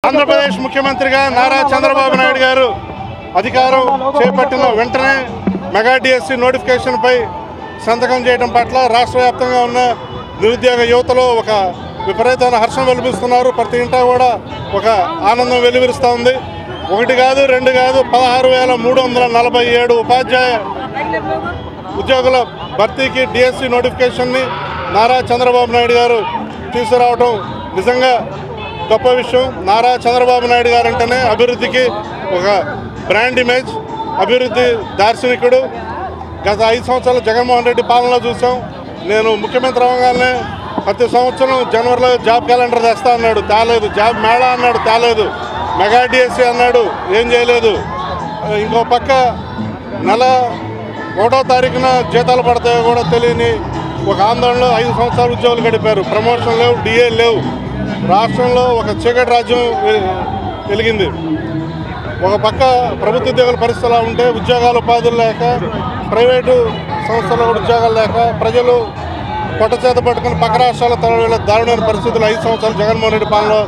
ఆంధ్రప్రదేశ్ ముఖ్యమంత్రిగా నారా చంద్రబాబు నాయుడు గారు అధికారం చేపట్టిన వెంటనే మెగా డిఎస్సి నోటిఫికేషన్పై సంతకం చేయడం పట్ల రాష్ట్ర వ్యాప్తంగా ఉన్న నిరుద్యోగ యువతలో ఒక విపరీతమైన హర్షం వెలిపిస్తున్నారు. ప్రతి ఇంటా కూడా ఒక ఆనందం వెలువరిస్తూ ఉంది. ఒకటి కాదు, రెండు కాదు, 16,347 ఉపాధ్యాయ ఉద్యోగుల భర్తీకి డిఎస్సి నోటిఫికేషన్ని నారా చంద్రబాబు నాయుడు గారు తీసుకురావడం నిజంగా గొప్ప విషయం. నారా చంద్రబాబు నాయుడు గారు అంటేనే అభివృద్ధికి ఒక బ్రాండ్ ఇమేజ్, అభివృద్ధి దార్శనికుడు. గత 5 సంవత్సరాలు జగన్మోహన్ రెడ్డి పాలనలో చూసాం. నేను ముఖ్యమంత్రి అవగానే ప్రతి సంవత్సరం జనవరిలో జాబ్ క్యాలెండర్ తెస్తా అన్నాడు, తేలేదు. జాబ్ మేళా అన్నాడు, తేలేదు. మెగా డిఎస్సి అన్నాడు, ఏం చేయలేదు. ఇంకో పక్క నెల 1వ తారీఖున జీతాలు పడతాయో కూడా తెలియని ఒక ఆందోళనలో 5 సంవత్సరాలు ఉద్యోగులు గడిపారు. ప్రమోషన్ లేవు, డిఏ లేవు. రాష్ట్రంలో ఒక చీకటి రాజ్యం వెలిగింది. ఒక పక్క ప్రభుత్వ ఉద్యోగుల పరిస్థితులు ఉంటే ఉద్యోగాలు ఉపాధులు లేక, ప్రైవేటు సంస్థల్లో ఉద్యోగాలు లేక ప్రజలు పొట్ట చేత పట్టుకుని పక్క రాష్ట్రాల తరలి దారుణమైన పరిస్థితులు 5 సంవత్సరాలు జగన్మోహన్ రెడ్డి పాలనలో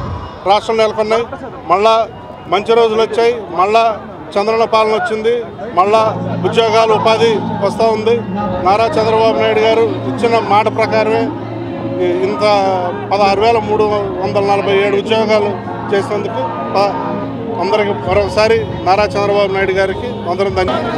రాష్ట్రం నెలకొన్నాయి. మళ్ళా మంచి రోజులు వచ్చాయి, మళ్ళా చంద్రన్న పాలన వచ్చింది, మళ్ళా ఉద్యోగాలు ఉపాధి వస్తూ ఉంది. నారా చంద్రబాబు నాయుడు గారు ఇచ్చిన మాట ప్రకారమే ఇంత 16,347 ఉద్యోగాలు చేసినందుకు అందరికీ మరొకసారి నారా చంద్రబాబు నాయుడు గారికి అందరం ధన్యవాదాలు.